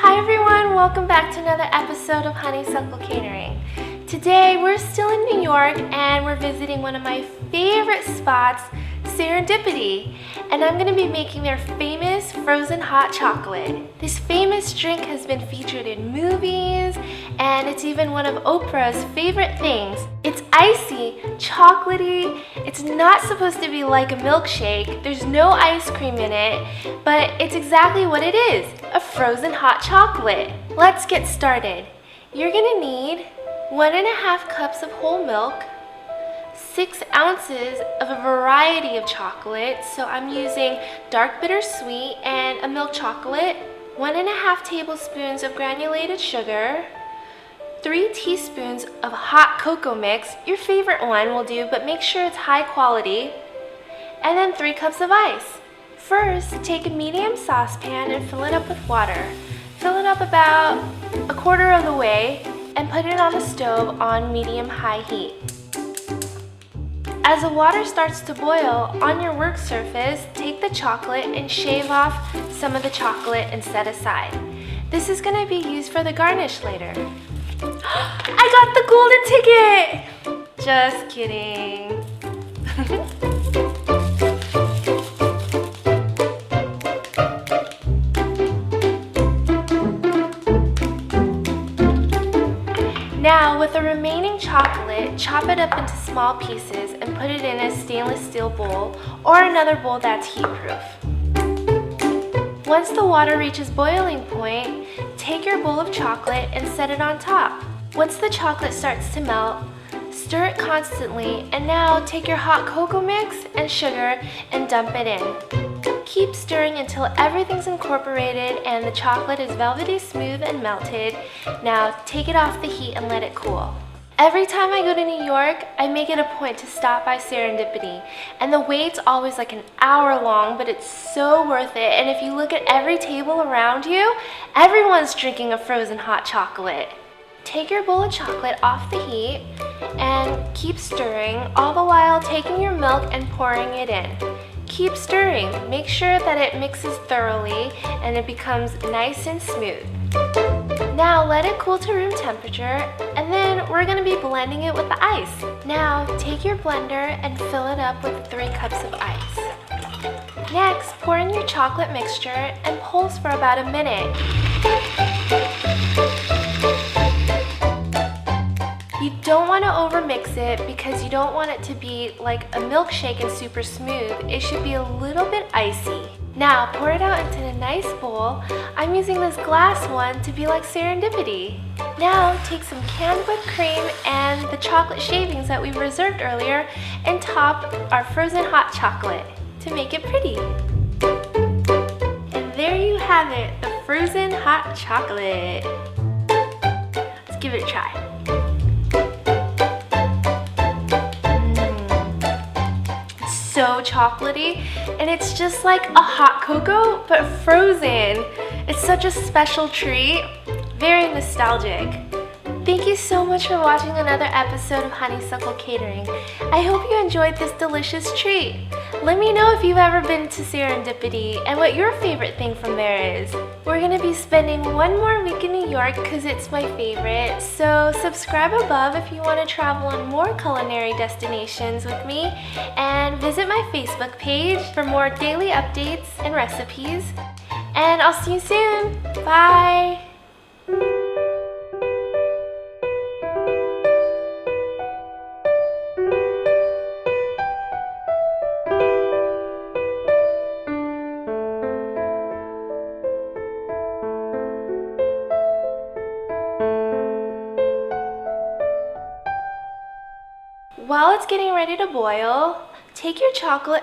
Hi everyone, welcome back to another episode of Honeysuckle Catering. Today we're still in New York and we're visiting one of my favorite spots, Serendipity, and I'm going to be making their famous frozen hot chocolate. This famous drink has been featured in movies and it's even one of Oprah's favorite things. It's icy, chocolatey, it's not supposed to be like a milkshake, there's no ice cream in it, but it's exactly what it is, a frozen hot chocolate. Let's get started. You're going to need 1.5 cups of whole milk, 6 ounces of a variety of chocolates, so I'm using dark bittersweet and a milk chocolate, 1.5 tablespoons of granulated sugar, 3 teaspoons of hot cocoa mix, your favorite one will do, but make sure it's high quality, and then 3 cups of ice. First, take a medium saucepan and fill it up with water. Fill it up about 1/4 of the way and put it on the stove on medium-high heat. As the water starts to boil, on your work surface, take the chocolate and shave off some of the chocolate and set aside. This is going to be used for the garnish later. I got the golden ticket! Just kidding. Now, with the remaining chocolate, chop it up into small pieces and put it in a stainless steel bowl or another bowl that's heat-proof. Once the water reaches boiling point, take your bowl of chocolate and set it on top. Once the chocolate starts to melt, stir it constantly, and now take your hot cocoa mix and sugar and dump it in. Keep stirring until everything's incorporated and the chocolate is velvety smooth and melted. Now take it off the heat and let it cool. Every time I go to New York, I make it a point to stop by Serendipity, and the wait's always like an hour long, but it's so worth it. And if you look at every table around you, everyone's drinking a frozen hot chocolate. Take your bowl of chocolate off the heat and keep stirring, all the while taking your milk and pouring it in. Keep stirring. Make sure that it mixes thoroughly and it becomes nice and smooth. Now let it cool to room temperature, and then we're going to be blending it with the ice. Now take your blender and fill it up with 3 cups of ice. Next, pour in your chocolate mixture and pulse for about a minute. You don't want to overmix it because you don't want it to be like a milkshake and super smooth. It should be a little bit icy. Now pour it out into a nice bowl. I'm using this glass one to be like Serendipity. Now take some canned whipped cream and the chocolate shavings that we reserved earlier and top our frozen hot chocolate to make it pretty. And there you have it, the frozen hot chocolate. Let's give it a try. So chocolatey, and it's just like a hot cocoa but frozen. It's such a special treat, very nostalgic. Thank you so much for watching another episode of Honeysuckle Catering. I hope you enjoyed this delicious treat. Let me know if you've ever been to Serendipity and what your favorite thing from there is. We're going to be spending one more week in New York because it's my favorite, so subscribe above if you want to travel on more culinary destinations with me, and visit my Facebook page for more daily updates and recipes. And I'll see you soon. Bye! While it's getting ready to boil, take your chocolate